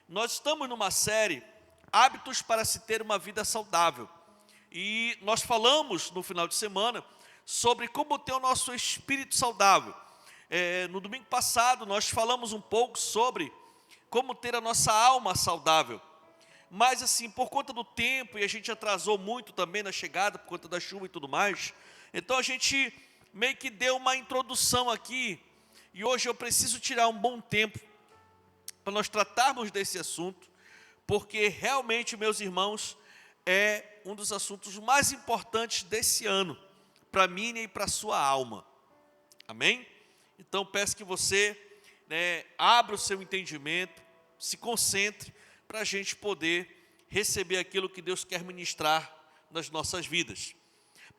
Nós estamos numa série, Hábitos para se ter uma vida saudável. E nós falamos no final de semana sobre como ter o nosso espírito saudável. No domingo passado nós falamos um pouco sobre como ter a nossa alma saudável. Mas assim, por conta do tempo, e a gente atrasou muito também na chegada, por conta da chuva e tudo mais, então a gente meio que deu uma introdução aqui, e hoje eu preciso tirar um bom tempo para nós tratarmos desse assunto, porque realmente, meus irmãos, é um dos assuntos mais importantes desse ano, para mim e para a sua alma. Amém? Então peço que você abra o seu entendimento, se concentre, para a gente poder receber aquilo que Deus quer ministrar nas nossas vidas.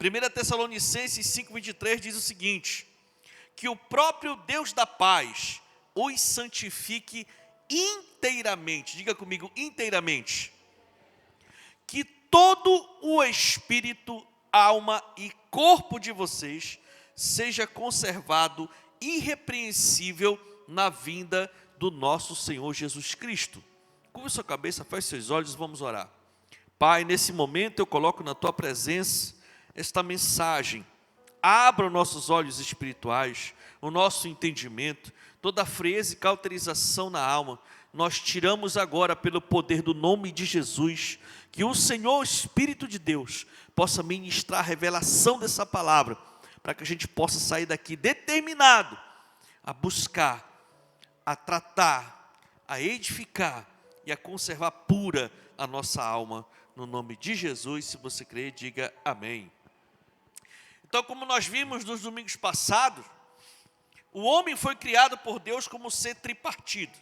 1 Tessalonicenses 5,23 diz o seguinte: que o próprio Deus da paz os santifique inteiramente. Diga comigo, inteiramente. Que todo o espírito, alma e corpo de vocês seja conservado irrepreensível na vinda do nosso Senhor Jesus Cristo. Curva sua cabeça, feche seus olhos, vamos orar. Pai, nesse momento eu coloco na tua presença esta mensagem. Abra os nossos olhos espirituais, o nosso entendimento, toda a frieza e cauterização na alma. Nós tiramos agora pelo poder do nome de Jesus, que o Senhor, Espírito de Deus, possa ministrar a revelação dessa palavra, para que a gente possa sair daqui determinado a buscar, a tratar, a edificar e a conservar pura a nossa alma, no nome de Jesus. Se você crer, diga amém. Então, como nós vimos nos domingos passados, o homem foi criado por Deus como ser tripartido.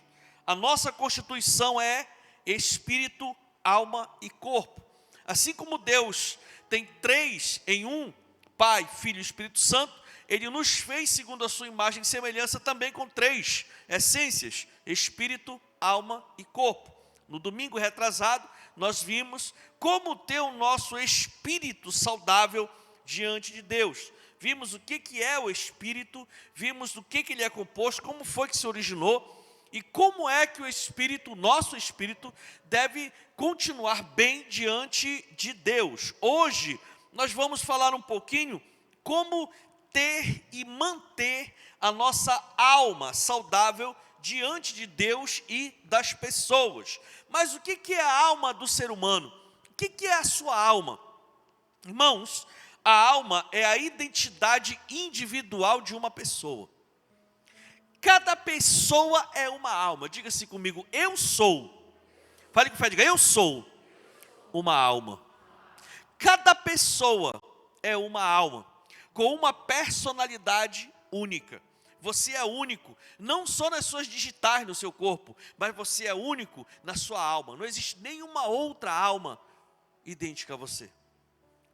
A nossa constituição é espírito, alma e corpo. Assim como Deus tem três em um, Pai, Filho e Espírito Santo, Ele nos fez segundo a sua imagem e semelhança também com três essências: espírito, alma e corpo. No domingo retrasado, nós vimos como ter o nosso espírito saudável diante de Deus. Vimos o que é o espírito, vimos do que ele é composto, como foi que se originou e como é que o espírito, o nosso espírito, deve continuar bem diante de Deus. Hoje nós vamos falar um pouquinho como ter e manter a nossa alma saudável diante de Deus e das pessoas. Mas o que é a alma do ser humano? O que é a sua alma? Irmãos, a alma é a identidade individual de uma pessoa. Cada pessoa é uma alma. Diga-se comigo, eu sou. Fale com fé, diga, eu sou uma alma. Cada pessoa é uma alma, com uma personalidade única. Você é único, não só nas suas digitais no seu corpo, mas você é único na sua alma. Não existe nenhuma outra alma idêntica a você.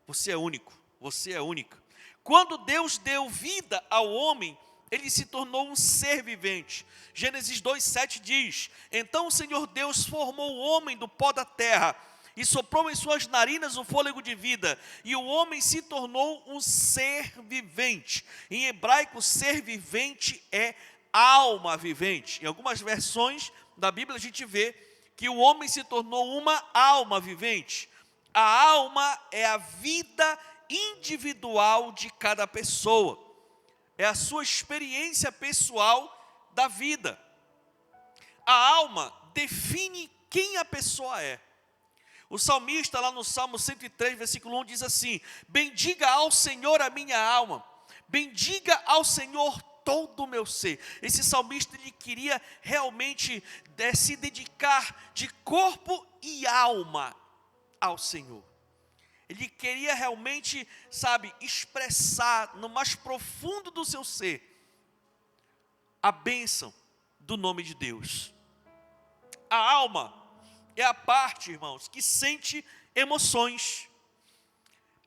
Você é único, você é única. Quando Deus deu vida ao homem, ele se tornou um ser vivente. Gênesis 2:7 diz: então o Senhor Deus formou o homem do pó da terra e soprou em suas narinas o fôlego de vida, e o homem se tornou um ser vivente. Em hebraico, ser vivente é alma vivente. Em algumas versões da Bíblia a gente vê que o homem se tornou uma alma vivente. A alma é a vida individual de cada pessoa. É a sua experiência pessoal da vida. A alma define quem a pessoa é. O salmista lá no Salmo 103, versículo 1 diz assim: bendiga ao Senhor a minha alma, bendiga ao Senhor todo o meu ser. Esse salmista, ele queria realmente se dedicar de corpo e alma ao Senhor. Ele queria realmente, expressar no mais profundo do seu ser a bênção do nome de Deus. A alma é a parte, irmãos, que sente emoções.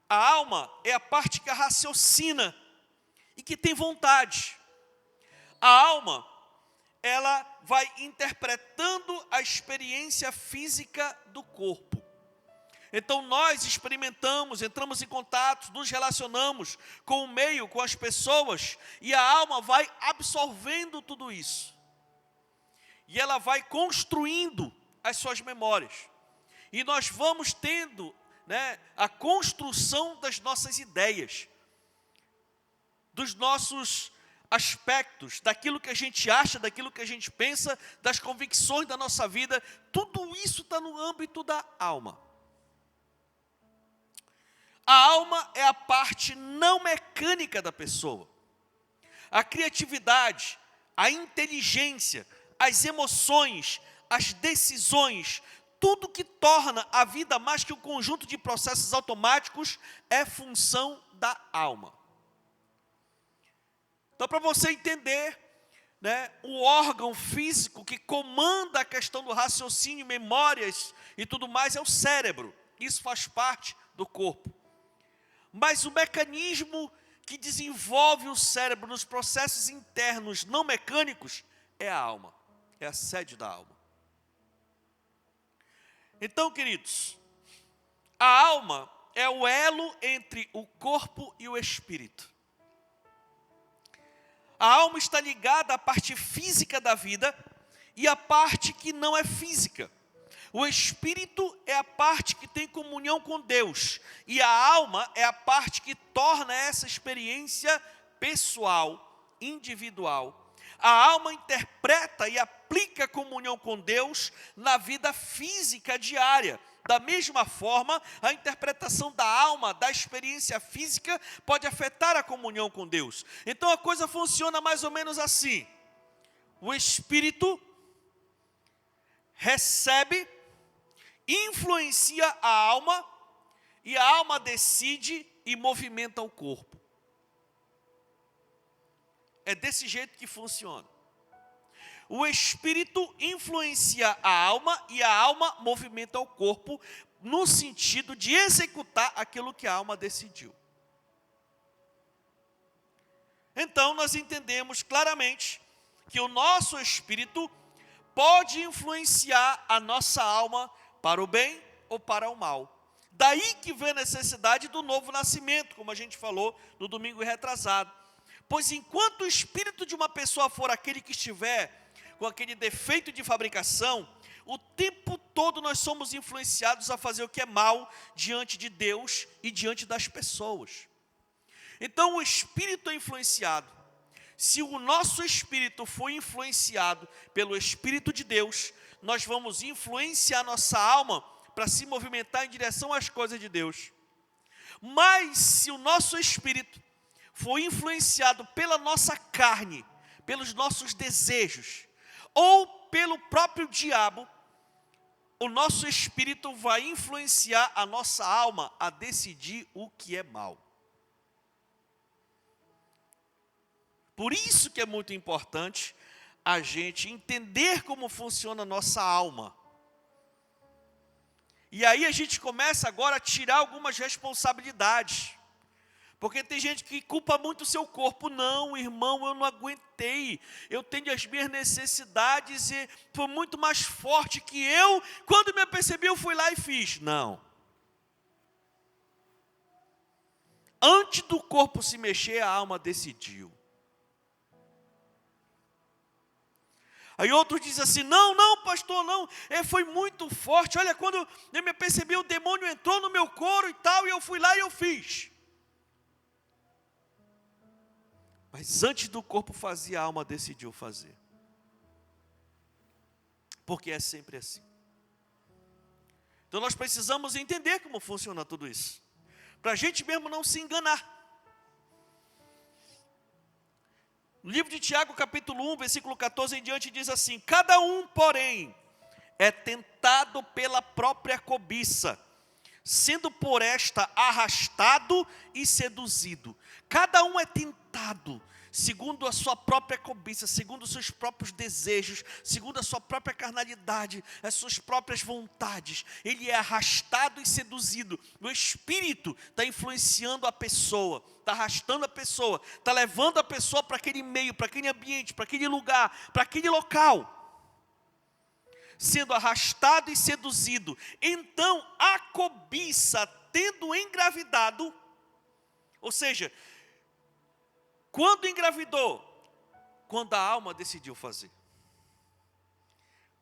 A alma é a parte que raciocina e que tem vontade. A alma, ela vai interpretando a experiência física do corpo. Então nós experimentamos, entramos em contato, nos relacionamos com o meio, com as pessoas, e a alma vai absorvendo tudo isso. E ela vai construindo as suas memórias. E nós vamos tendo, né, a construção das nossas ideias, dos nossos aspectos, daquilo que a gente acha, daquilo que a gente pensa, das convicções da nossa vida. Tudo isso está no âmbito da alma. A alma é a parte não mecânica da pessoa. A criatividade, a inteligência, as emoções, as decisões, tudo que torna a vida mais que um conjunto de processos automáticos é função da alma. Então, para você entender, né, o órgão físico que comanda a questão do raciocínio, memórias e tudo mais é o cérebro. Isso faz parte do corpo. Mas o mecanismo que desenvolve o cérebro nos processos internos não mecânicos é a alma, é a sede da alma. Então, queridos, a alma é o elo entre o corpo e o espírito. A alma está ligada à parte física da vida e à parte que não é física. O espírito é a parte que tem comunhão com Deus, e a alma é a parte que torna essa experiência pessoal, individual. A alma interpreta e aplica a comunhão com Deus na vida física diária. Da mesma forma, a interpretação da alma, da experiência física, pode afetar a comunhão com Deus. Então a coisa funciona mais ou menos assim: o espírito recebe, influencia a alma, e a alma decide e movimenta o corpo. É desse jeito que funciona. O espírito influencia a alma e a alma movimenta o corpo no sentido de executar aquilo que a alma decidiu. Então nós entendemos claramente que o nosso espírito pode influenciar a nossa alma para o bem ou para o mal. Daí que vem a necessidade do novo nascimento, como a gente falou no domingo retrasado. Pois enquanto o espírito de uma pessoa for aquele que estiver com aquele defeito de fabricação, o tempo todo nós somos influenciados a fazer o que é mal diante de Deus e diante das pessoas. Então o espírito é influenciado. Se o nosso espírito for influenciado pelo Espírito de Deus, nós vamos influenciar nossa alma para se movimentar em direção às coisas de Deus. Mas se o nosso espírito for influenciado pela nossa carne, pelos nossos desejos, ou pelo próprio diabo, o nosso espírito vai influenciar a nossa alma a decidir o que é mal. Por isso que é muito importante a gente entender como funciona a nossa alma. E aí a gente começa agora a tirar algumas responsabilidades. Porque tem gente que culpa muito o seu corpo. Não, irmão, eu não aguentei. Eu tenho as minhas necessidades e foi muito mais forte que eu. Quando me apercebi, eu fui lá e fiz. Não. Antes do corpo se mexer, a alma decidiu. Aí outros dizem assim: não, pastor, não, foi muito forte. Olha, quando eu me apercebi, o demônio entrou no meu couro e tal, e eu fui lá e eu fiz. Mas antes do corpo fazer, a alma decidiu fazer. Porque é sempre assim. Então nós precisamos entender como funciona tudo isso, para a gente mesmo não se enganar. No livro de Tiago, capítulo 1, versículo 14 em diante, diz assim: cada um, porém, é tentado pela própria cobiça, sendo por esta arrastado e seduzido. Cada um é tentado segundo a sua própria cobiça, segundo os seus próprios desejos, segundo a sua própria carnalidade, as suas próprias vontades. Ele é arrastado e seduzido. O espírito está influenciando a pessoa, está arrastando a pessoa, está levando a pessoa para aquele meio, para aquele ambiente, para aquele lugar, para aquele local. Sendo arrastado e seduzido. Então a cobiça, tendo engravidado, ou seja, quando engravidou? Quando a alma decidiu fazer.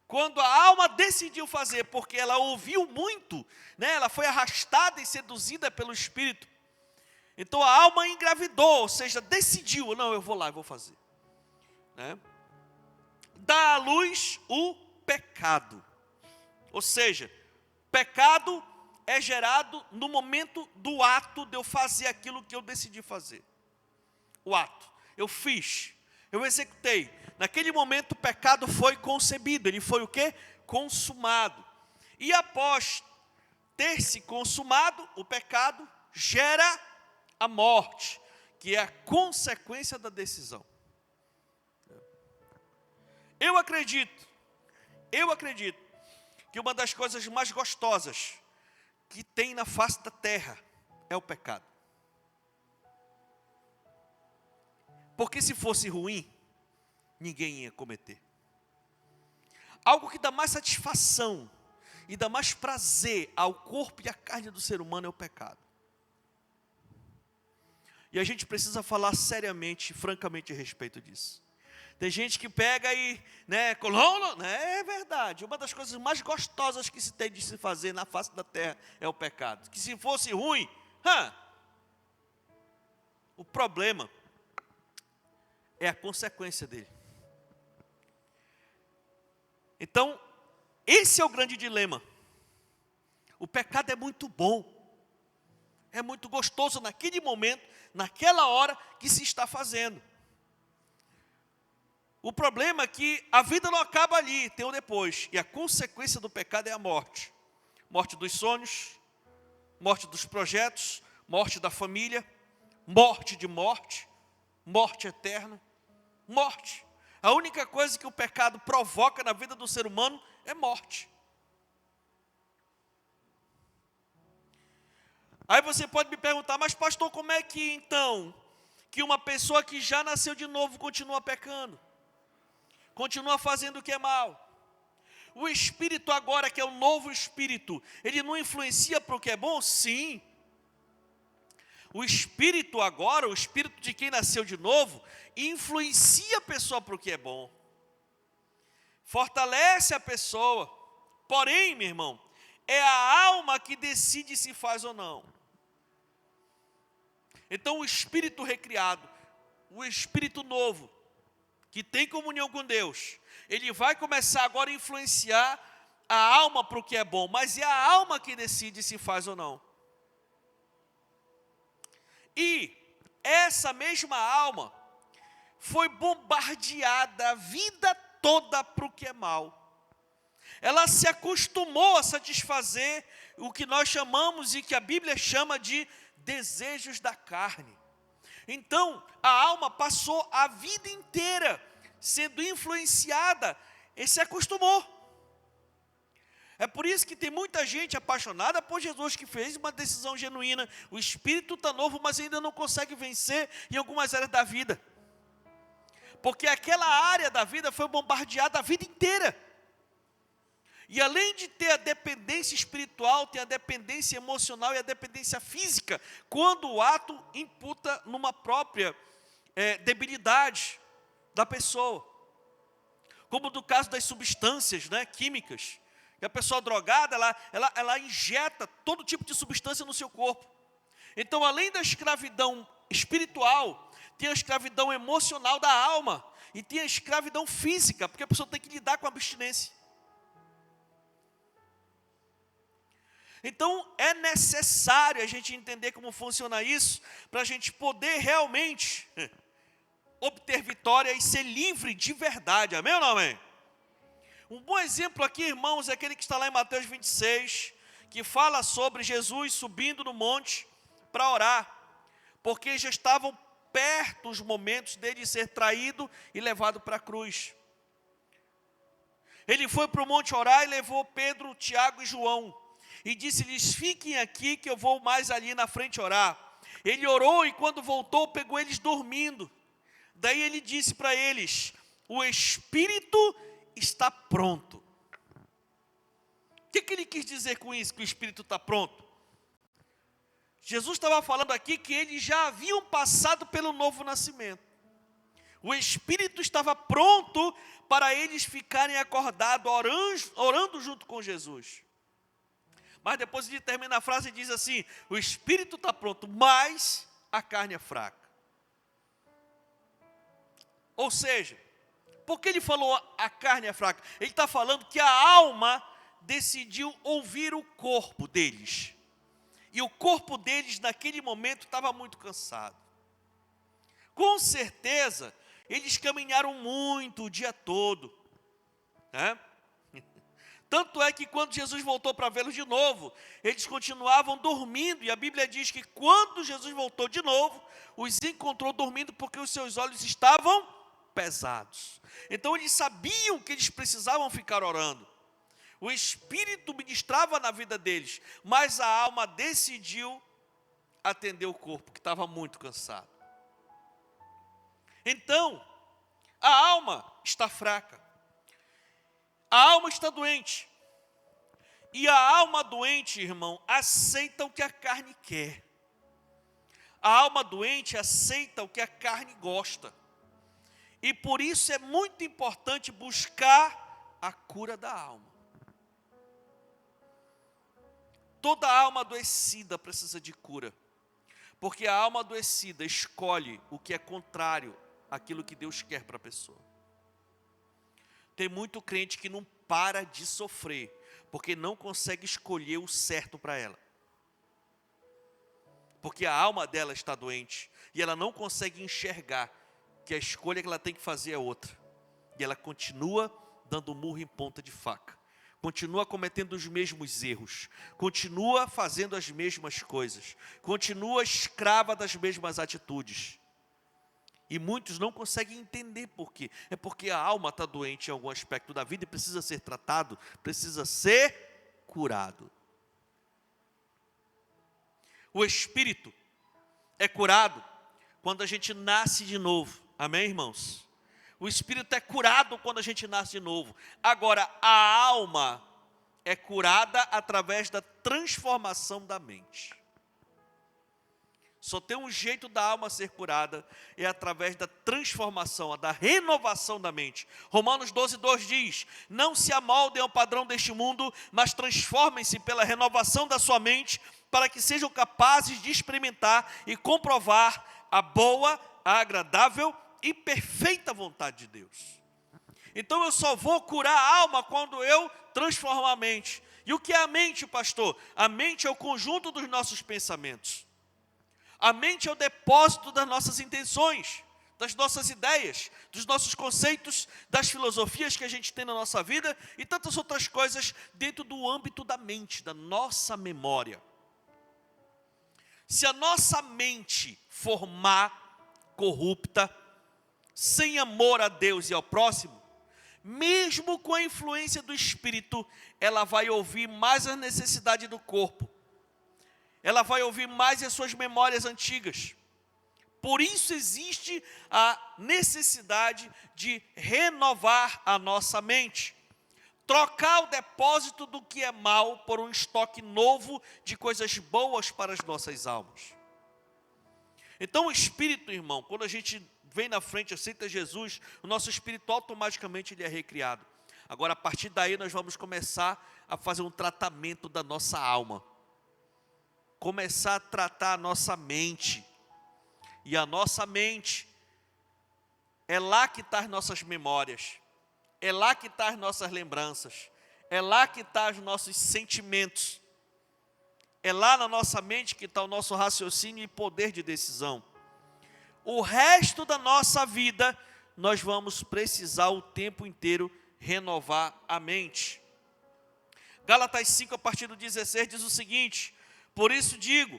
Quando a alma decidiu fazer, porque ela ouviu muito, né? Ela foi arrastada e seduzida pelo Espírito. Então a alma engravidou, ou seja, decidiu, não, eu vou lá, eu vou fazer. Né? Dá à luz o pecado. Ou seja, pecado é gerado no momento do ato de eu fazer aquilo que eu decidi fazer. O ato, eu fiz, eu executei. Naquele momento o pecado foi concebido, ele foi o quê? Consumado. E após ter se consumado, o pecado gera a morte, que é a consequência da decisão. Eu acredito que uma das coisas mais gostosas que tem na face da terra é o pecado. Porque se fosse ruim, ninguém ia cometer. Algo que dá mais satisfação e dá mais prazer ao corpo e à carne do ser humano é o pecado. E a gente precisa falar seriamente, francamente a respeito disso. Tem gente que pega e, né, é verdade, uma das coisas mais gostosas que se tem de se fazer na face da terra é o pecado. Que se fosse ruim, o problema é a consequência dele. Então, esse é o grande dilema. O pecado é muito bom, é muito gostoso naquele momento, naquela hora que se está fazendo. O problema é que a vida não acaba ali, tem o depois. E a consequência do pecado é a morte. Morte dos sonhos, morte dos projetos, morte da família, morte de morte, morte eterna, morte. A única coisa que o pecado provoca na vida do ser humano é morte. Aí você pode me perguntar, mas pastor, como é que então, que uma pessoa que já nasceu de novo continua pecando? Continua fazendo o que é mal? O Espírito agora, que é o novo Espírito, ele não influencia para o que é bom? Sim. O Espírito agora, o Espírito de quem nasceu de novo, influencia a pessoa para o que é bom. Fortalece a pessoa. Porém, meu irmão, é a alma que decide se faz ou não. Então o Espírito recriado, o Espírito novo, que tem comunhão com Deus, ele vai começar agora a influenciar a alma para o que é bom, mas é a alma que decide se faz ou não. E essa mesma alma foi bombardeada a vida toda para o que é mal. Ela se acostumou a satisfazer o que nós chamamos e que a Bíblia chama de desejos da carne. Então, a alma passou a vida inteira sendo influenciada e se acostumou. É por isso que tem muita gente apaixonada por Jesus, que fez uma decisão genuína. O espírito está novo, mas ainda não consegue vencer em algumas áreas da vida. Porque aquela área da vida foi bombardeada a vida inteira. E além de ter a dependência espiritual, tem a dependência emocional e a dependência física, quando o ato imputa numa própria debilidade da pessoa. Como no caso das substâncias, né, químicas. Que a pessoa drogada, ela injeta todo tipo de substância no seu corpo. Então, além da escravidão espiritual, tem a escravidão emocional da alma. E tem a escravidão física, porque a pessoa tem que lidar com a abstinência. Então, é necessário a gente entender como funciona isso, para a gente poder realmente obter vitória e ser livre de verdade. Amém ou não amém? Um bom exemplo aqui, irmãos, é aquele que está lá em Mateus 26, que fala sobre Jesus subindo no monte para orar, porque já estavam perto os momentos dele ser traído e levado para a cruz. Ele foi para o monte orar e levou Pedro, Tiago e João, e disse-lhes, fiquem aqui que eu vou mais ali na frente orar. Ele orou e quando voltou, pegou eles dormindo. Daí ele disse para eles, o Espírito está pronto. O que ele quis dizer com isso, que o Espírito está pronto? Jesus estava falando aqui que eles já haviam passado pelo novo nascimento. O espírito estava pronto para eles ficarem acordados, orando junto com Jesus. Mas depois ele termina a frase e diz assim: o espírito está pronto, mas a carne é fraca. Ou seja, por que ele falou a carne é fraca? Ele está falando que a alma decidiu ouvir o corpo deles. E o corpo deles naquele momento estava muito cansado. Com certeza, eles caminharam muito o dia todo, né? Tanto é que quando Jesus voltou para vê-los de novo, eles continuavam dormindo. E a Bíblia diz que quando Jesus voltou de novo, os encontrou dormindo porque os seus olhos estavam pesados. Então eles sabiam que eles precisavam ficar orando. O Espírito ministrava na vida deles, mas a alma decidiu atender o corpo, que estava muito cansado. Então, a alma está fraca. A alma está doente. E a alma doente, irmão, aceita o que a carne quer. A alma doente aceita o que a carne gosta. E por isso é muito importante buscar a cura da alma. Toda alma adoecida precisa de cura. Porque a alma adoecida escolhe o que é contrário àquilo que Deus quer para a pessoa. Tem muito crente que não para de sofrer, porque não consegue escolher o certo para ela. Porque a alma dela está doente, e ela não consegue enxergar que a escolha que ela tem que fazer é outra. E ela continua dando murro em ponta de faca. Continua cometendo os mesmos erros. Continua fazendo as mesmas coisas. Continua escrava das mesmas atitudes. E muitos não conseguem entender por quê. É porque a alma está doente em algum aspecto da vida e precisa ser tratado, precisa ser curado. O espírito é curado quando a gente nasce de novo. Amém, irmãos? O espírito é curado quando a gente nasce de novo. Agora, a alma é curada através da transformação da mente. Só tem um jeito da alma ser curada, é através da transformação, da renovação da mente. Romanos 12:2 diz: não se amoldem ao padrão deste mundo, mas transformem-se pela renovação da sua mente, para que sejam capazes de experimentar e comprovar a boa, a agradável e perfeita vontade de Deus. Então eu só vou curar a alma quando eu transformar a mente. E o que é a mente, pastor? A mente é o conjunto dos nossos pensamentos. A mente é o depósito das nossas intenções, das nossas ideias, dos nossos conceitos, das filosofias que a gente tem na nossa vida e tantas outras coisas dentro do âmbito da mente, da nossa memória. Se a nossa mente for má, corrupta, sem amor a Deus e ao próximo, mesmo com a influência do Espírito, ela vai ouvir mais a necessidade do corpo. Ela vai ouvir mais as suas memórias antigas. Por isso existe a necessidade de renovar a nossa mente. Trocar o depósito do que é mal por um estoque novo de coisas boas para as nossas almas. Então o Espírito, irmão, quando a gente vem na frente, aceita Jesus, o nosso espírito automaticamente ele é recriado. Agora, a partir daí, nós vamos começar a fazer um tratamento da nossa alma. Começar a tratar a nossa mente. E a nossa mente, é lá que estão as nossas memórias. É lá que estão as nossas lembranças. É lá que estão os nossos sentimentos. É lá na nossa mente que está o nosso raciocínio e poder de decisão. O resto da nossa vida, nós vamos precisar o tempo inteiro renovar a mente. Gálatas 5, a partir do 16, diz o seguinte: por isso digo,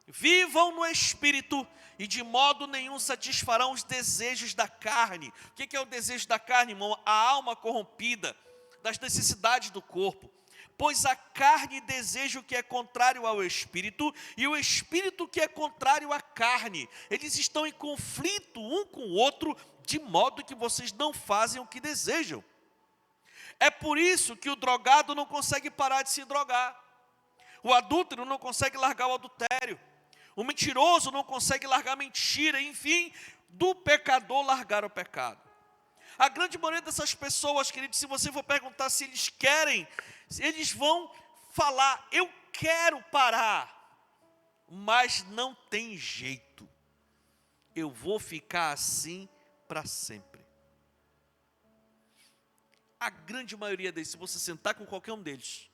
vivam no Espírito e de modo nenhum satisfarão os desejos da carne. O que é o desejo da carne, irmão? A alma corrompida, das necessidades do corpo. Pois a carne deseja o que é contrário ao Espírito, e o Espírito que é contrário à carne. Eles estão em conflito um com o outro, de modo que vocês não fazem o que desejam. É por isso que o drogado não consegue parar de se drogar. O adúltero não consegue largar o adultério. O mentiroso não consegue largar a mentira. Enfim, do pecador largar o pecado. A grande maioria dessas pessoas, queridos, se você for perguntar se eles querem, eles vão falar, eu quero parar, mas não tem jeito. Eu vou ficar assim para sempre. A grande maioria deles, se você sentar com qualquer um deles,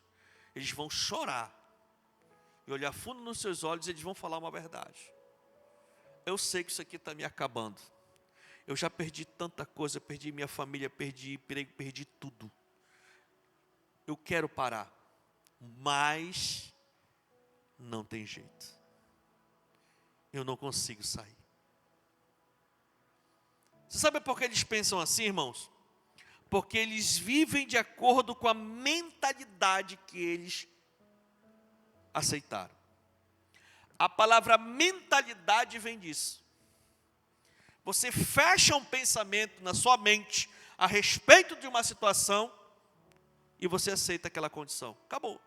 eles vão chorar e olhar fundo nos seus olhos e eles vão falar uma verdade. Eu sei que isso aqui está me acabando. Eu já perdi tanta coisa, perdi minha família, perdi emprego, perdi tudo. Eu quero parar, mas não tem jeito. Eu não consigo sair. Você sabe por que eles pensam assim, irmãos? Porque eles vivem de acordo com a mentalidade que eles aceitaram. A palavra mentalidade vem disso. Você fecha um pensamento na sua mente a respeito de uma situação e você aceita aquela condição. Acabou.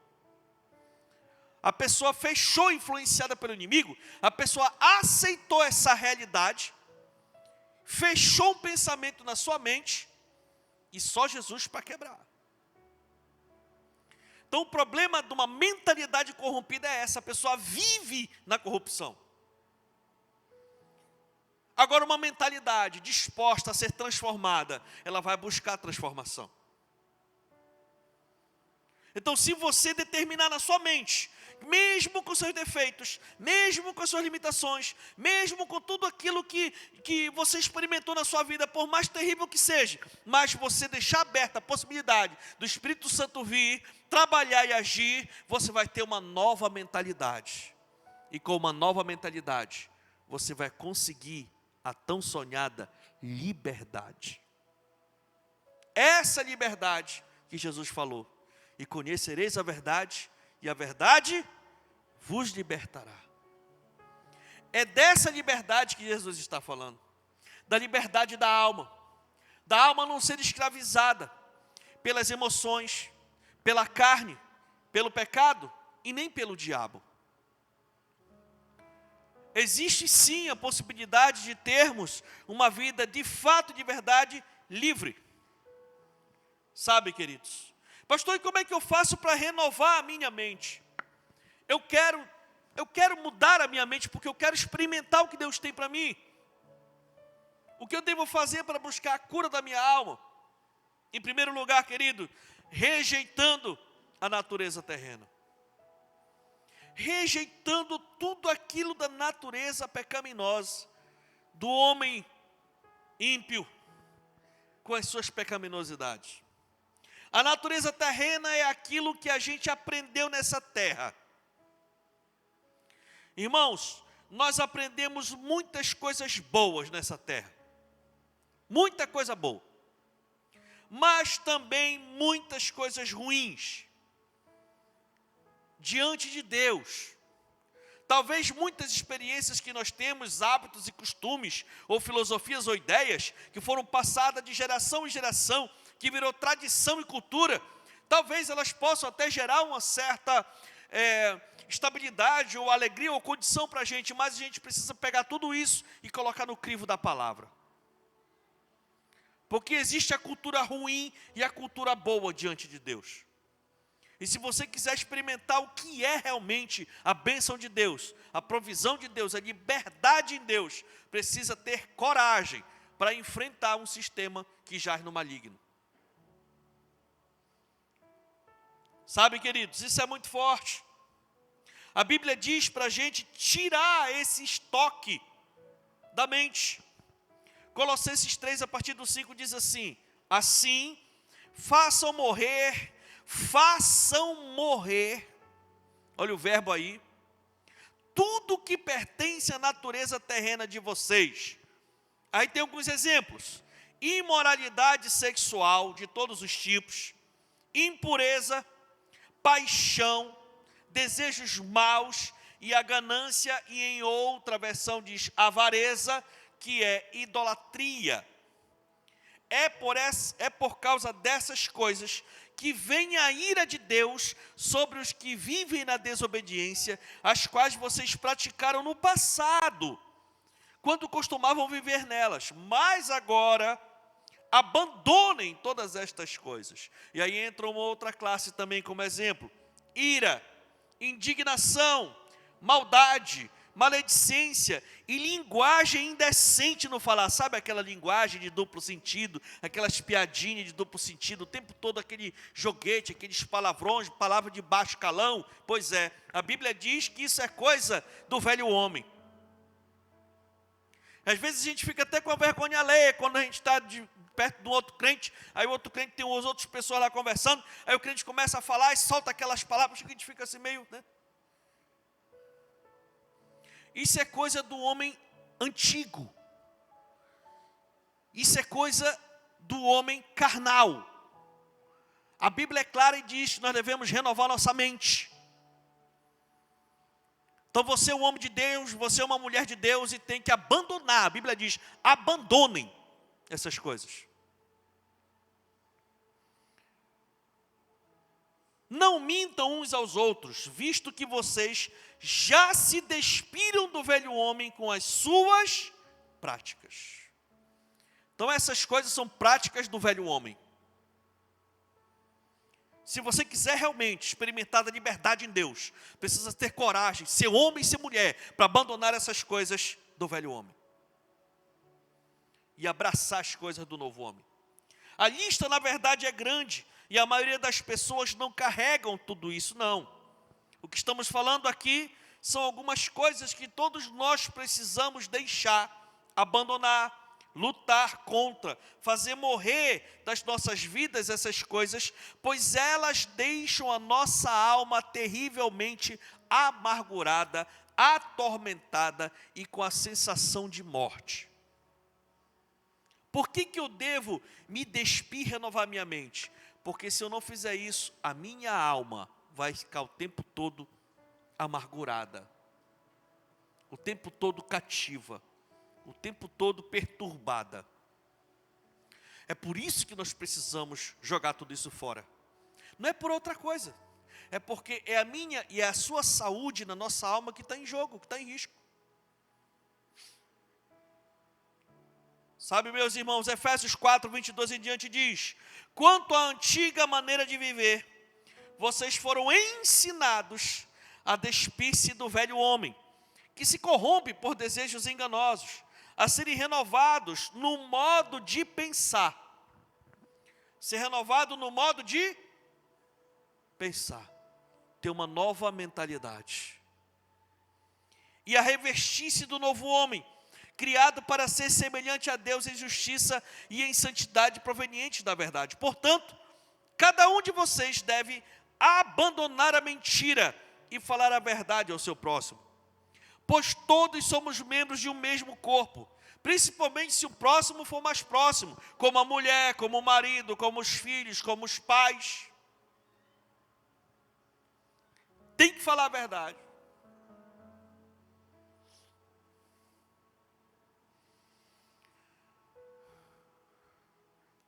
A pessoa fechou, influenciada pelo inimigo, a pessoa aceitou essa realidade, fechou um pensamento na sua mente e só Jesus para quebrar. Então o problema de uma mentalidade corrompida é essa, a pessoa vive na corrupção. Agora uma mentalidade disposta a ser transformada, ela vai buscar a transformação. Então se você determinar na sua mente, mesmo com seus defeitos, mesmo com as suas limitações, mesmo com tudo aquilo que você experimentou na sua vida, por mais terrível que seja, mas você deixar aberta a possibilidade do Espírito Santo vir, trabalhar e agir, você vai ter uma nova mentalidade. E com uma nova mentalidade, você vai conseguir a tão sonhada liberdade. Essa liberdade que Jesus falou. E conhecereis a verdade, e a verdade vos libertará. É dessa liberdade que Jesus está falando. Da liberdade da alma não ser escravizada pelas emoções, pela carne, pelo pecado e nem pelo diabo. Existe sim a possibilidade de termos uma vida de fato, de verdade, livre. Sabe, queridos? Pastor, e como é que eu faço para renovar a minha mente? Eu quero mudar a minha mente porque eu quero experimentar o que Deus tem para mim. O que eu devo fazer para buscar a cura da minha alma? Em primeiro lugar, querido, rejeitando a natureza terrena. Rejeitando tudo aquilo da natureza pecaminosa, do homem ímpio, com as suas pecaminosidades. A natureza terrena é aquilo que a gente aprendeu nessa terra. Irmãos, nós aprendemos muitas coisas boas nessa terra. Muita coisa boa. Mas também muitas coisas ruins. Diante de Deus. Talvez muitas experiências que nós temos, hábitos e costumes, ou filosofias ou ideias, que foram passadas de geração em geração, que virou tradição e cultura, talvez elas possam até gerar uma certa estabilidade ou alegria ou condição para a gente, mas a gente precisa pegar tudo isso e colocar no crivo da palavra. Porque existe a cultura ruim e a cultura boa diante de Deus. E se você quiser experimentar o que é realmente a bênção de Deus, a provisão de Deus, a liberdade em Deus, precisa ter coragem para enfrentar um sistema que jaz no maligno. Sabe, queridos, isso é muito forte. A Bíblia diz para a gente tirar esse estoque da mente. Colossenses 3, a partir do 5, diz assim: assim, façam morrer, olha o verbo aí, tudo que pertence à natureza terrena de vocês. Aí tem alguns exemplos: imoralidade sexual de todos os tipos, impureza, paixão, desejos maus e a ganância, e em outra versão diz avareza, que é idolatria. É por causa dessas coisas que vem a ira de Deus sobre os que vivem na desobediência, as quais vocês praticaram no passado, quando costumavam viver nelas, mas agora abandonem todas estas coisas. E aí entra uma outra classe também como exemplo: ira, indignação, maldade, maledicência e linguagem indecente no falar. Sabe aquela linguagem de duplo sentido, aquelas piadinhas de duplo sentido, o tempo todo aquele joguete, aqueles palavrões, palavra de baixo calão? Pois é, a Bíblia diz que isso é coisa do velho homem. Às vezes a gente fica até com a vergonha alheia quando a gente está perto do outro crente, aí o outro crente tem as outras pessoas lá conversando, aí o crente começa a falar e solta aquelas palavras que a gente fica assim meio, né? Isso é coisa do homem antigo. Isso é coisa do homem carnal. A Bíblia é clara e diz que nós devemos renovar nossa mente. Então você é um homem de Deus, você é uma mulher de Deus e tem que abandonar. A Bíblia diz: abandonem essas coisas. Não mintam uns aos outros, visto que vocês já se despiram do velho homem com as suas práticas. Então essas coisas são práticas do velho homem. Se você quiser realmente experimentar a liberdade em Deus, precisa ter coragem, ser homem e ser mulher, para abandonar essas coisas do velho homem e abraçar as coisas do novo homem. A lista, na verdade, é grande, e a maioria das pessoas não carregam tudo isso, não. O que estamos falando aqui são algumas coisas que todos nós precisamos deixar, abandonar, lutar contra, fazer morrer das nossas vidas essas coisas, pois elas deixam a nossa alma terrivelmente amargurada, atormentada e com a sensação de morte. Por que eu devo me despir e renovar minha mente? Porque se eu não fizer isso, a minha alma vai ficar o tempo todo amargurada, o tempo todo cativa, o tempo todo perturbada. É por isso que nós precisamos jogar tudo isso fora. Não é por outra coisa. É porque é a minha e a sua saúde na nossa alma que está em jogo, que está em risco. Sabe, meus irmãos, Efésios 4, 22 em diante diz: quanto à antiga maneira de viver, vocês foram ensinados a despir-se do velho homem, que se corrompe por desejos enganosos, a serem renovados no modo de pensar. Ser renovado no modo de pensar. Ter uma nova mentalidade. E a revestir-se do novo homem, criado para ser semelhante a Deus em justiça e em santidade proveniente da verdade. Portanto, cada um de vocês deve abandonar a mentira e falar a verdade ao seu próximo. Pois todos somos membros de um mesmo corpo, principalmente se o próximo for mais próximo, como a mulher, como o marido, como os filhos, como os pais. Tem que falar a verdade.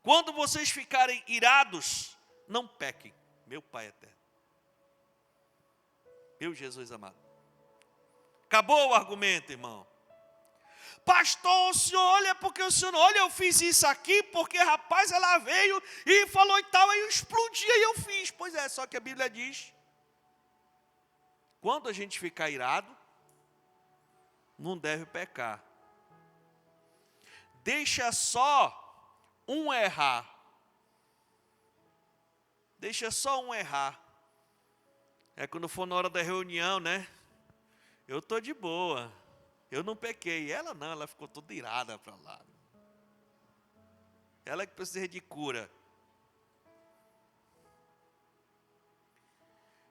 Quando vocês ficarem irados, não pequem. Meu Pai eterno. Meu Jesus amado. Acabou o argumento, irmão. Pastor, o senhor olha porque o senhor, olha, eu fiz isso aqui porque, rapaz, ela veio e falou e tal, aí eu explodi e eu fiz. Pois é, só que a Bíblia diz, quando a gente ficar irado, não deve pecar. Deixa só um errar. Deixa só um errar. É quando for na hora da reunião, né? Eu estou de boa. Eu não pequei. Ela não, ela ficou toda irada para lá. Ela que precisa de cura.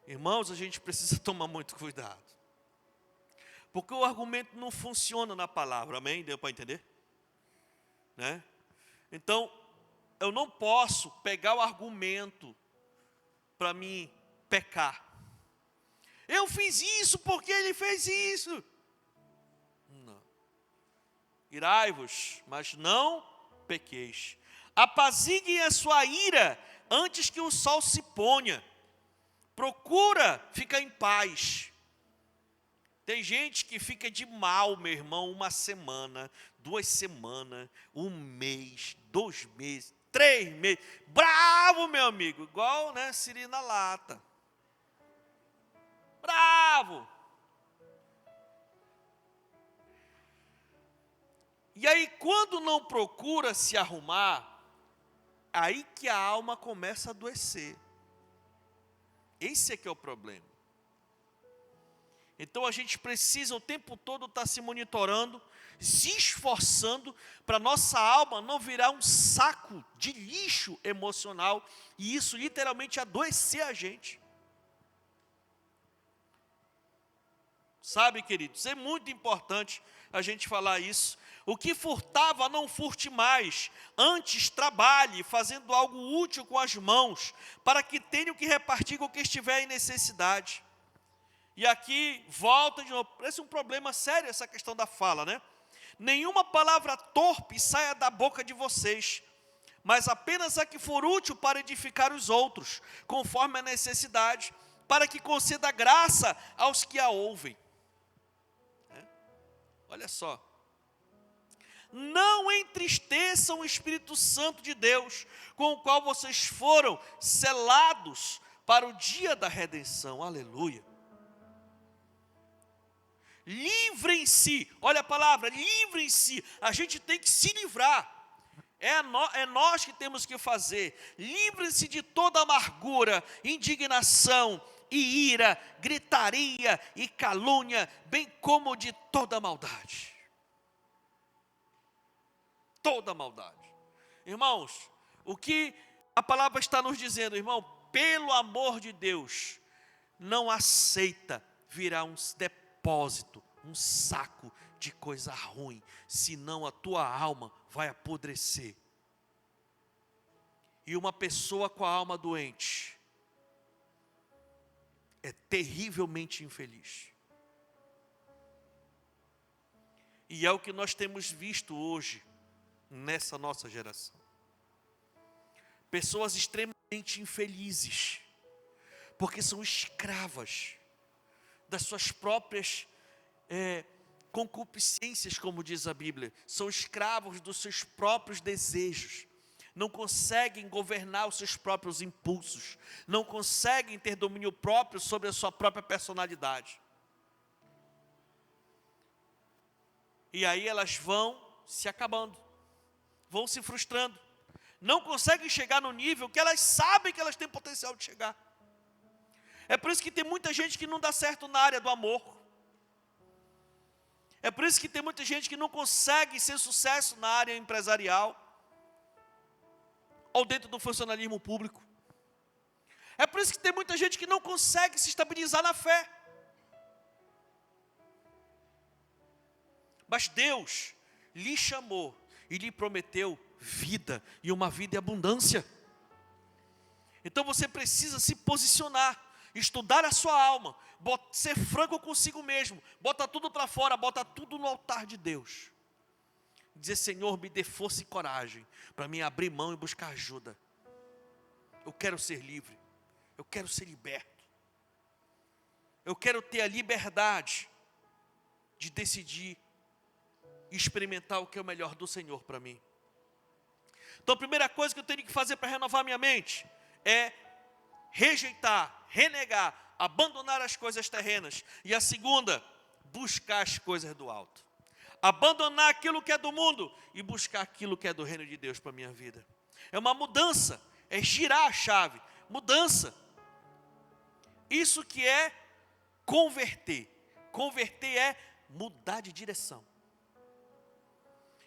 Irmãos, a gente precisa tomar muito cuidado. Porque o argumento não funciona na palavra, amém? Deu para entender? Né? Então, eu não posso pegar o argumento para mim pecar. Eu fiz isso porque ele fez isso. Não. Irai-vos, mas não pequeis. Apaziguem a sua ira antes que o sol se ponha. Procura ficar em paz. Tem gente que fica de mal, meu irmão, 1 semana, 2 semanas, 1 mês, 2 meses, 3 meses. Bravo, meu amigo, igual, né, siri na lata. Bravo. E aí, quando não procura se arrumar, aí que a alma começa a adoecer. Esse é que é o problema. Então a gente precisa o tempo todo estar se monitorando, se esforçando para nossa alma não virar um saco de lixo emocional e isso literalmente adoecer a gente. Sabe, queridos, é muito importante a gente falar isso. O que furtava, não furte mais. Antes, trabalhe, fazendo algo útil com as mãos, para que tenha o que repartir com o que estiver em necessidade. E aqui, volta de novo, parece um problema sério essa questão da fala, né? Nenhuma palavra torpe saia da boca de vocês, mas apenas a que for útil para edificar os outros, conforme a necessidade, para que conceda graça aos que a ouvem. Olha só. Não entristeçam o Espírito Santo de Deus, com o qual vocês foram selados para o dia da redenção. Aleluia. Livrem-se, olha a palavra, livrem-se. A gente tem que se livrar. É nós que temos que fazer. Livrem-se de toda amargura, indignação e ira, gritaria e calúnia, bem como de toda maldade. Toda maldade. Irmãos, o que a palavra está nos dizendo, irmão, pelo amor de Deus, não aceita virar um depósito, um saco de coisa ruim, senão a tua alma vai apodrecer. E uma pessoa com a alma doente é terrivelmente infeliz. E é o que nós temos visto hoje, nessa nossa geração. Pessoas extremamente infelizes, porque são escravas das suas próprias concupiscências, como diz a Bíblia. São escravos dos seus próprios desejos. Não conseguem governar os seus próprios impulsos. Não conseguem ter domínio próprio sobre a sua própria personalidade. E aí elas vão se acabando. Vão se frustrando. Não conseguem chegar no nível que elas sabem que elas têm potencial de chegar. É por isso que tem muita gente que não dá certo na área do amor. É por isso que tem muita gente que não consegue ser sucesso na área empresarial. Ou dentro do funcionalismo público. É por isso que tem muita gente que não consegue se estabilizar na fé. Mas Deus lhe chamou e lhe prometeu vida, e uma vida em abundância. Então você precisa se posicionar, estudar a sua alma, ser franco consigo mesmo, bota tudo para fora, bota tudo no altar de Deus. Dizer: Senhor, me dê força e coragem para mim abrir mão e buscar ajuda. Eu quero ser livre, eu quero ser liberto, eu quero ter a liberdade de decidir e experimentar o que é o melhor do Senhor para mim. Então a primeira coisa que eu tenho que fazer para renovar minha mente é rejeitar, renegar, abandonar as coisas terrenas. E a segunda, buscar as coisas do alto. Abandonar aquilo que é do mundo e buscar aquilo que é do reino de Deus para a minha vida. É uma mudança, é girar a chave, mudança. Isso que é converter. Converter é mudar de direção.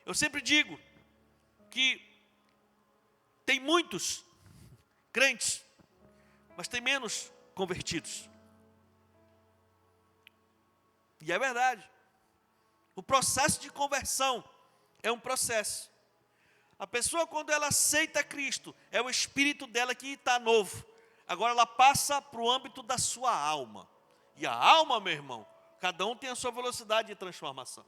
Eu sempre digo que tem muitos crentes, mas tem menos convertidos. E é verdade. O processo de conversão é um processo. A pessoa, quando ela aceita Cristo, é o espírito dela que está novo. Agora ela passa para o âmbito da sua alma. E a alma, meu irmão, cada um tem a sua velocidade de transformação.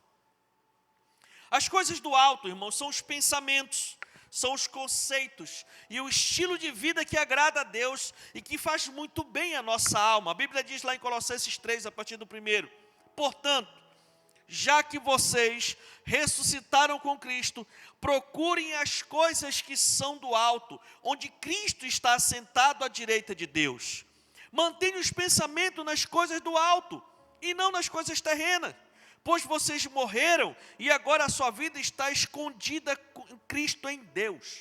As coisas do alto, irmão, são os pensamentos, são os conceitos e o estilo de vida que agrada a Deus e que faz muito bem a nossa alma. A Bíblia diz lá em Colossenses 3, a partir do 1: Portanto, já que vocês ressuscitaram com Cristo, procurem as coisas que são do alto, onde Cristo está assentado à direita de Deus. Mantenham os pensamentos nas coisas do alto e não nas coisas terrenas, pois vocês morreram e agora a sua vida está escondida com Cristo em Deus.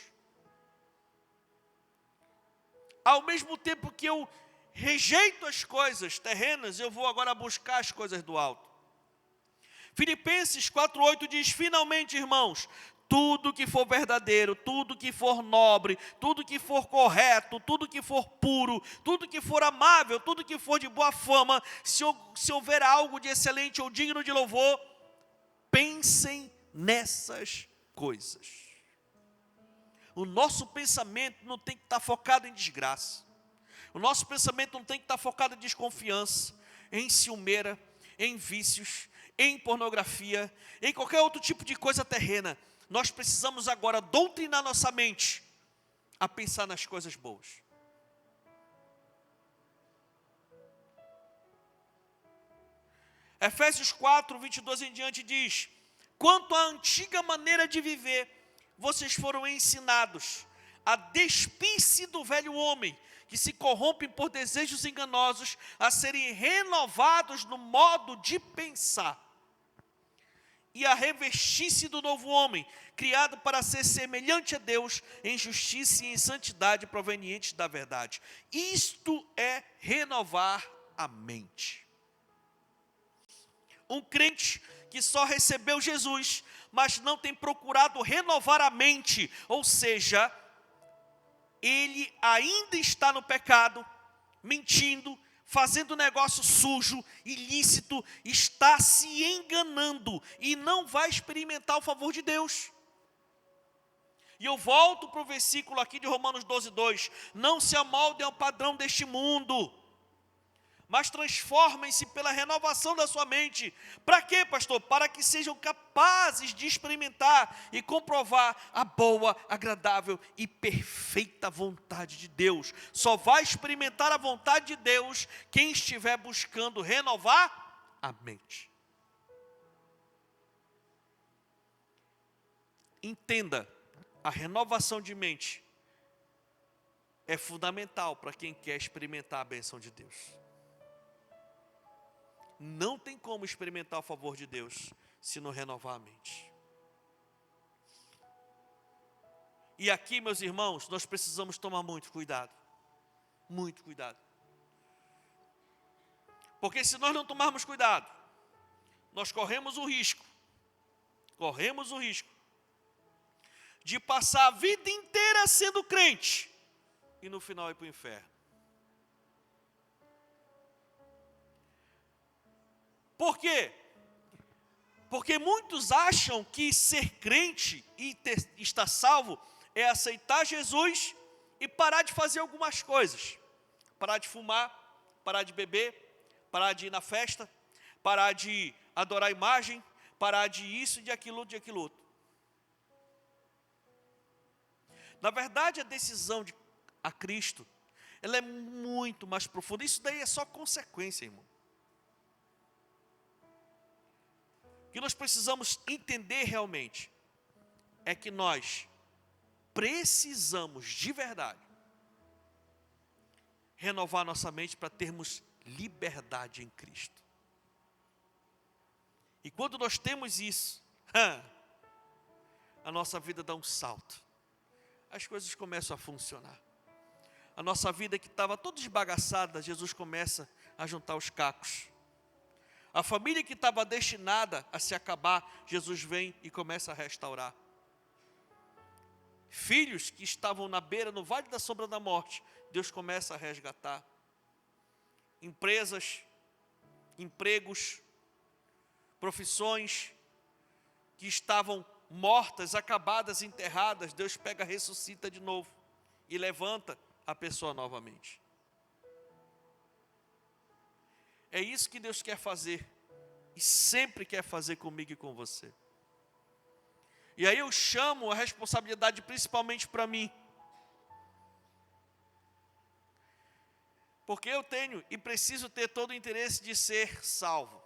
Ao mesmo tempo que eu rejeito as coisas terrenas, eu vou agora buscar as coisas do alto. Filipenses 4:8 diz: finalmente, irmãos, tudo que for verdadeiro, tudo que for nobre, tudo que for correto, tudo que for puro, tudo que for amável, tudo que for de boa fama, se houver algo de excelente ou digno de louvor, pensem nessas coisas. O nosso pensamento não tem que estar focado em desgraça. O nosso pensamento não tem que estar focado em desconfiança, em ciumeira, em vícios, em pornografia, em qualquer outro tipo de coisa terrena. Nós precisamos agora doutrinar nossa mente a pensar nas coisas boas. Efésios 4:22 em diante diz: quanto à antiga maneira de viver, vocês foram ensinados a despir-se do velho homem, que se corrompe por desejos enganosos, a serem renovados no modo de pensar, e a revestir-se do novo homem, criado para ser semelhante a Deus, em justiça e em santidade provenientes da verdade. Isto é renovar a mente. Um crente que só recebeu Jesus, mas não tem procurado renovar a mente, ou seja, ele ainda está no pecado, mentindo, fazendo negócio sujo, ilícito, está se enganando e não vai experimentar o favor de Deus. E eu volto para o versículo aqui de Romanos 12:2, não se amoldem ao padrão deste mundo, mas transformem-se pela renovação da sua mente. Para quê, pastor? Para que sejam capazes de experimentar e comprovar a boa, agradável e perfeita vontade de Deus. Só vai experimentar a vontade de Deus quem estiver buscando renovar a mente. Entenda, a renovação de mente é fundamental para quem quer experimentar a bênção de Deus. Não tem como experimentar o favor de Deus se não renovar a mente. E aqui, meus irmãos, nós precisamos tomar muito cuidado. Muito cuidado. Porque se nós não tomarmos cuidado, nós corremos o risco de passar a vida inteira sendo crente e no final ir para o inferno. Por quê? Porque muitos acham que ser crente e estar salvo é aceitar Jesus e parar de fazer algumas coisas. Parar de fumar, parar de beber, parar de ir na festa, parar de adorar a imagem, parar de isso, de aquilo, de aquilo outro. Na verdade, a decisão a Cristo, ela é muito mais profunda. Isso daí é só consequência, irmão. O que nós precisamos entender realmente é que nós precisamos de verdade renovar nossa mente para termos liberdade em Cristo. E quando nós temos isso, a nossa vida dá um salto. As coisas começam a funcionar. A nossa vida que estava toda esbagaçada, Jesus começa a juntar os cacos. A família que estava destinada a se acabar, Jesus vem e começa a restaurar. Filhos que estavam na beira, no vale da sombra da morte, Deus começa a resgatar. Empresas, empregos, profissões que estavam mortas, acabadas, enterradas, Deus pega, ressuscita de novo e levanta a pessoa novamente. É isso que Deus quer fazer e sempre quer fazer comigo e com você. E aí eu chamo a responsabilidade principalmente para mim. Porque eu tenho e preciso ter todo o interesse de ser salvo.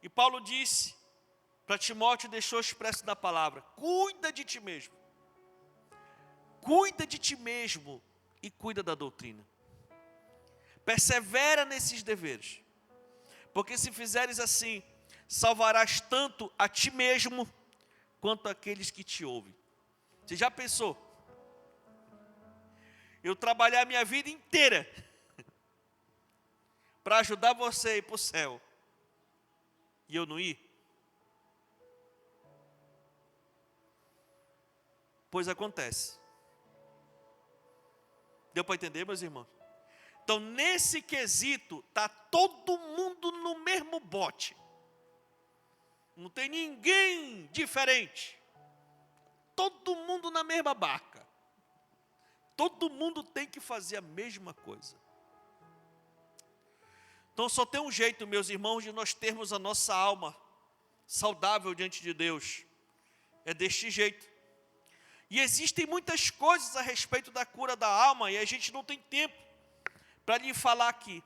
E Paulo disse para Timóteo, deixou expresso na palavra: cuida de ti mesmo. Cuida de ti mesmo e cuida da doutrina. Persevera nesses deveres. Porque se fizeres assim, salvarás tanto a ti mesmo, quanto aqueles que te ouvem. Você já pensou? Eu trabalhar a minha vida inteira para ajudar você a ir para o céu, e eu não ir? Pois acontece. Deu para entender, meus irmãos? Então, nesse quesito, está todo mundo no mesmo bote. Não tem ninguém diferente. Todo mundo na mesma barca. Todo mundo tem que fazer a mesma coisa. Então, só tem um jeito, meus irmãos, de nós termos a nossa alma saudável diante de Deus. É deste jeito. E existem muitas coisas a respeito da cura da alma, e a gente não tem tempo para lhe falar aqui.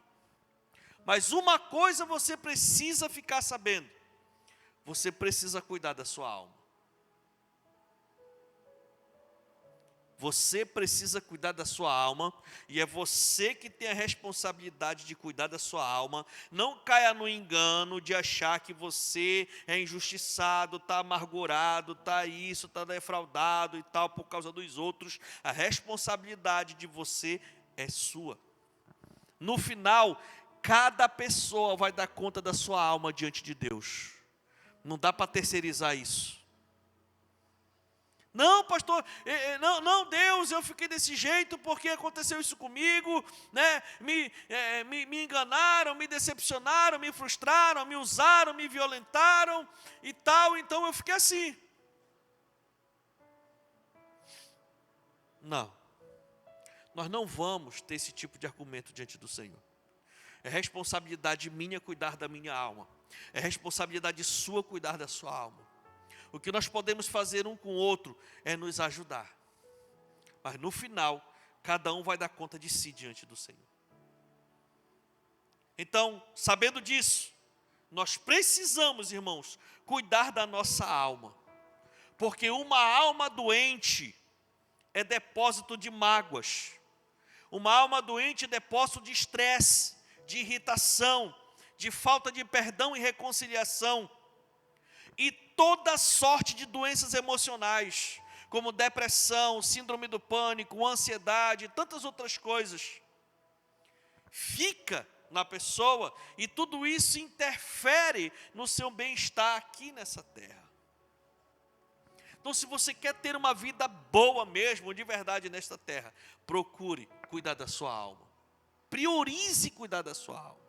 Mas uma coisa você precisa ficar sabendo: você precisa cuidar da sua alma. Você precisa cuidar da sua alma, e é você que tem a responsabilidade de cuidar da sua alma. Não caia no engano de achar que você é injustiçado, está amargurado, está isso, está defraudado e tal, por causa dos outros. A responsabilidade de você é sua. No final, cada pessoa vai dar conta da sua alma diante de Deus. Não dá para terceirizar isso. Não, pastor, não, Deus, eu fiquei desse jeito porque aconteceu isso comigo, né? Me enganaram, me decepcionaram, me frustraram, me usaram, me violentaram e tal, então eu fiquei assim. Não, nós não vamos ter esse tipo de argumento diante do Senhor. É responsabilidade minha cuidar da minha alma, é responsabilidade sua cuidar da sua alma. O que nós podemos fazer um com o outro é nos ajudar. Mas no final, cada um vai dar conta de si diante do Senhor. Então, sabendo disso, nós precisamos, irmãos, cuidar da nossa alma. Porque uma alma doente é depósito de mágoas. Uma alma doente é depósito de estresse, de irritação, de falta de perdão e reconciliação. E toda sorte de doenças emocionais, como depressão, síndrome do pânico, ansiedade, tantas outras coisas, fica na pessoa, e tudo isso interfere no seu bem-estar aqui nessa terra. Então, se você quer ter uma vida boa mesmo, de verdade nesta terra, procure cuidar da sua alma. Priorize cuidar da sua alma.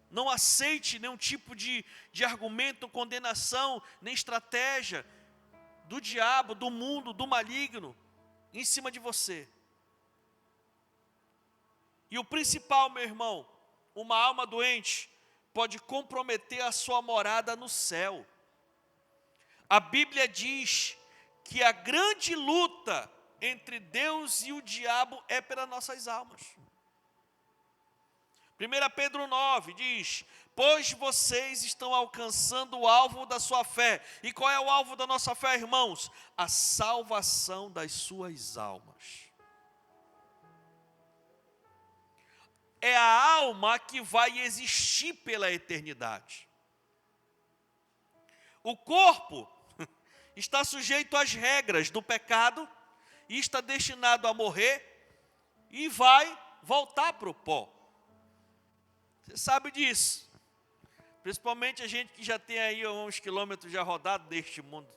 Não aceite nenhum tipo de argumento, condenação, nem estratégia do diabo, do mundo, do maligno, em cima de você. E o principal, meu irmão, uma alma doente pode comprometer a sua morada no céu. A Bíblia diz que a grande luta entre Deus e o diabo é pelas nossas almas. 1 Pedro 9 diz: pois vocês estão alcançando o alvo da sua fé. E qual é o alvo da nossa fé, irmãos? A salvação das suas almas. É a alma que vai existir pela eternidade. O corpo está sujeito às regras do pecado e está destinado a morrer e vai voltar para o pó. Você sabe disso. Principalmente a gente que já tem aí uns quilômetros já rodados neste mundo.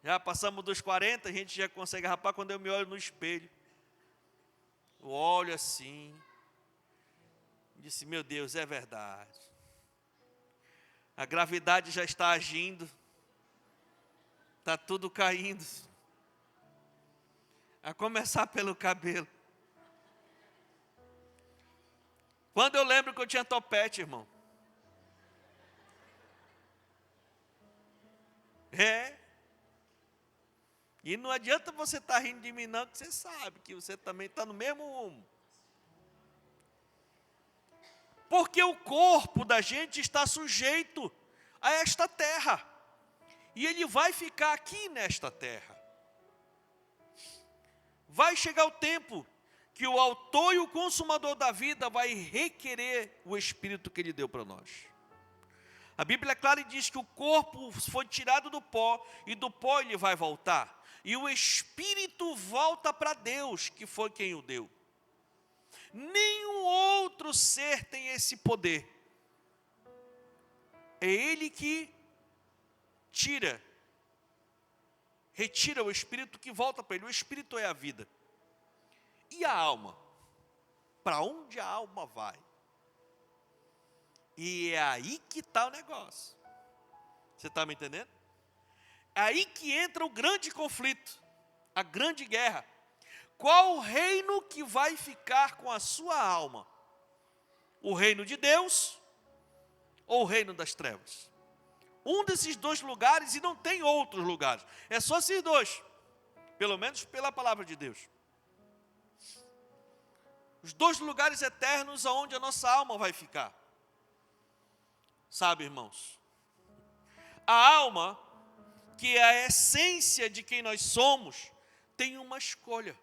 Já passamos dos 40, a gente já consegue, rapaz, quando eu me olho no espelho, eu olho assim, e disse, meu Deus, é verdade. A gravidade já está agindo, está tudo caindo. A começar pelo cabelo. Quando eu lembro que eu tinha topete, irmão. E não adianta você estar rindo de mim não, que você sabe que você também está no mesmo rumo. Porque o corpo da gente está sujeito a esta terra. E ele vai ficar aqui nesta terra. Vai chegar o tempo que o autor e o consumador da vida vai requerer o Espírito que ele deu para nós. A Bíblia é clara e diz que o corpo foi tirado do pó, e do pó ele vai voltar. E o Espírito volta para Deus, que foi quem o deu. Nenhum outro ser tem esse poder. É Ele que retira o Espírito que volta para Ele. O Espírito é a vida. E a alma? Para onde a alma vai? E é aí que está o negócio. Você está me entendendo? É aí que entra o grande conflito, a grande guerra. Qual o reino que vai ficar com a sua alma? O reino de Deus ou o reino das trevas? Um desses dois lugares, e não tem outros lugares. É só esses dois. Pelo menos pela palavra de Deus. Os dois lugares eternos aonde a nossa alma vai ficar. Sabe, irmãos? A alma, que é a essência de quem nós somos, tem uma escolha.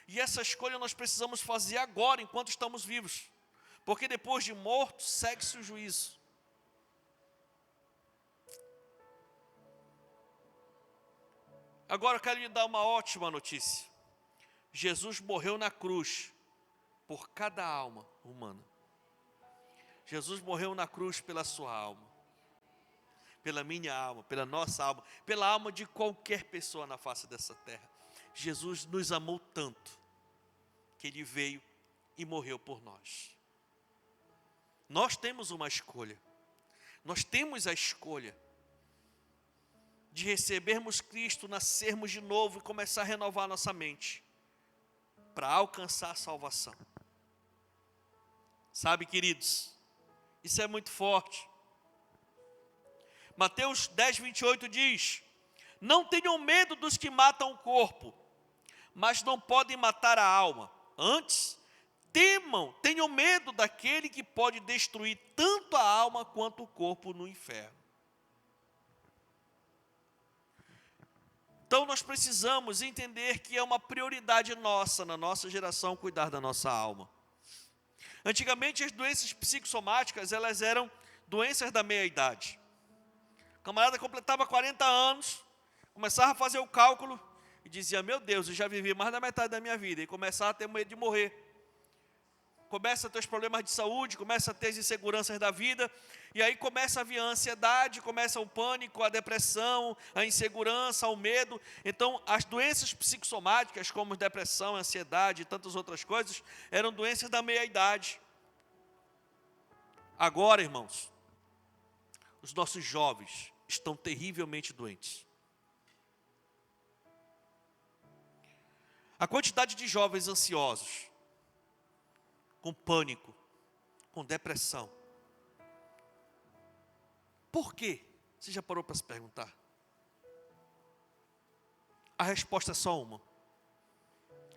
E essa escolha nós precisamos fazer agora, enquanto estamos vivos. Porque depois de morto, segue-se o juízo. Agora eu quero lhe dar uma ótima notícia. Jesus morreu na cruz por cada alma humana. Jesus morreu na cruz pela sua alma, pela minha alma, pela nossa alma, pela alma de qualquer pessoa na face dessa terra. Jesus nos amou tanto, que Ele veio e morreu por nós. Nós temos uma escolha. Nós temos a escolha de recebermos Cristo, nascermos de novo e começar a renovar nossa mente, para alcançar a salvação. Sabe, queridos, isso é muito forte. Mateus 10, 28 diz: não tenham medo dos que matam o corpo, mas não podem matar a alma. Antes, tenham medo daquele que pode destruir tanto a alma quanto o corpo no inferno. Então nós precisamos entender que é uma prioridade nossa, na nossa geração, cuidar da nossa alma. Antigamente as doenças psicossomáticas, elas eram doenças da meia-idade. O camarada completava 40 anos, começava a fazer o cálculo e dizia: meu Deus, eu já vivi mais da metade da minha vida, e começava a ter medo de morrer. Começa a ter os problemas de saúde, começa a ter as inseguranças da vida, e aí começa a vir a ansiedade, começa o pânico, a depressão, a insegurança, o medo. Então, as doenças psicossomáticas, como depressão, ansiedade e tantas outras coisas, eram doenças da meia-idade. Agora, irmãos, os nossos jovens estão terrivelmente doentes. A quantidade de jovens ansiosos, com pânico, com depressão. Por quê? Você já parou para se perguntar? A resposta é só uma.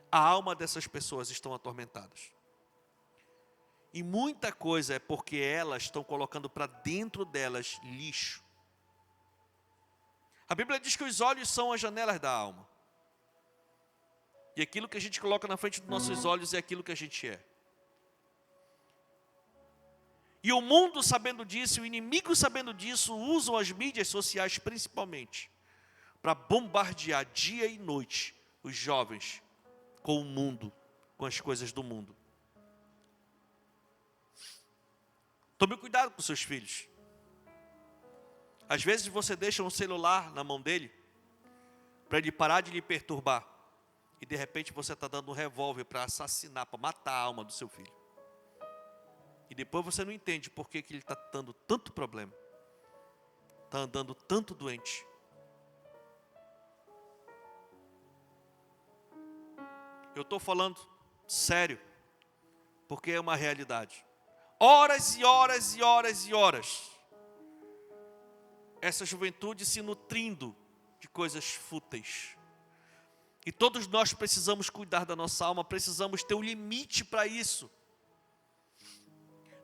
A alma dessas pessoas estão atormentadas. E muita coisa é porque elas estão colocando para dentro delas lixo. A Bíblia diz que os olhos são as janelas da alma. E aquilo que a gente coloca na frente dos nossos olhos é aquilo que a gente é. E o mundo sabendo disso, o inimigo sabendo disso, usam as mídias sociais principalmente para bombardear dia e noite os jovens com o mundo, com as coisas do mundo. Tome cuidado com seus filhos. Às vezes você deixa um celular na mão dele para ele parar de lhe perturbar, e de repente você está dando um revólver para assassinar, para matar a alma do seu filho. E depois você não entende por que ele está dando tanto problema. Está andando tanto doente. Eu estou falando sério, porque é uma realidade. Horas e horas e horas e horas. Essa juventude se nutrindo de coisas fúteis. E todos nós precisamos cuidar da nossa alma, precisamos ter um limite para isso.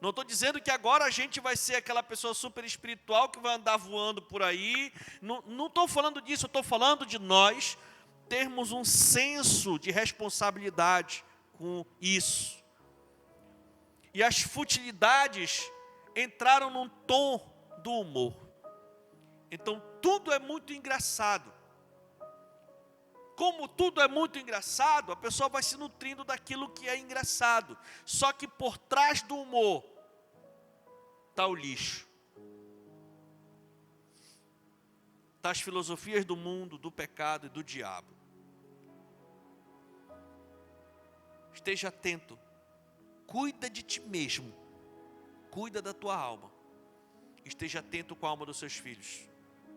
Não estou dizendo que agora a gente vai ser aquela pessoa super espiritual que vai andar voando por aí. Não estou falando disso, eu estou falando de nós termos um senso de responsabilidade com isso. E as futilidades entraram num tom do humor. Então tudo é muito engraçado. Como tudo é muito engraçado, a pessoa vai se nutrindo daquilo que é engraçado. Só que por trás do humor está o lixo. Está as filosofias do mundo, do pecado e do diabo. Esteja atento. Cuida de ti mesmo. Cuida da tua alma. Esteja atento com a alma dos seus filhos,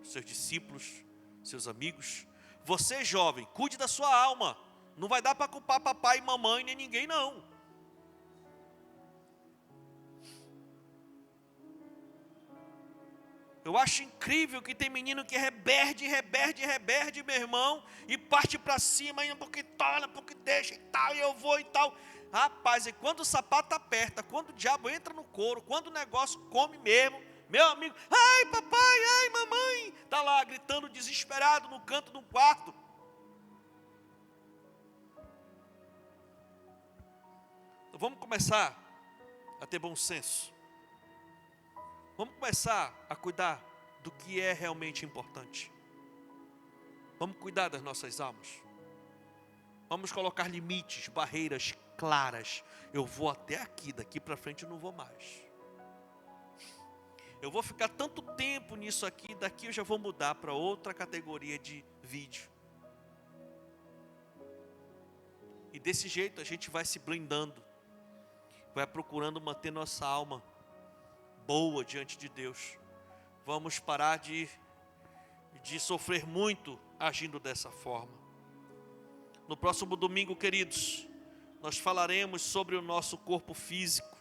seus discípulos, seus amigos. Você, jovem, cuide da sua alma. Não vai dar para culpar papai, mamãe, nem ninguém, não. Eu acho incrível que tem menino que rebelde, meu irmão, e parte para cima, porque torna, porque deixa e tal, e eu vou e tal. Rapaz, e quando o sapato aperta, quando o diabo entra no couro, quando o negócio come mesmo, meu amigo, ai papai, ai mamãe, está lá gritando desesperado no canto do quarto. Então vamos começar a ter bom senso. Vamos começar a cuidar do que é realmente importante. Vamos cuidar das nossas almas. Vamos colocar limites, barreiras claras. Eu vou até aqui, daqui para frente eu não vou mais. Eu vou ficar tanto tempo nisso aqui, daqui eu já vou mudar para outra categoria de vídeo. E desse jeito a gente vai se blindando, vai procurando manter nossa alma boa diante de Deus. Vamos parar de sofrer muito agindo dessa forma. No próximo domingo, queridos, nós falaremos sobre o nosso corpo físico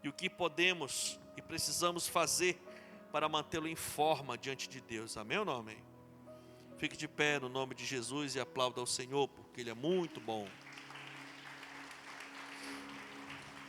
e o que podemos e precisamos fazer para mantê-lo em forma diante de Deus. Amém ou não amém? Fique de pé no nome de Jesus e aplauda ao Senhor, porque Ele é muito bom.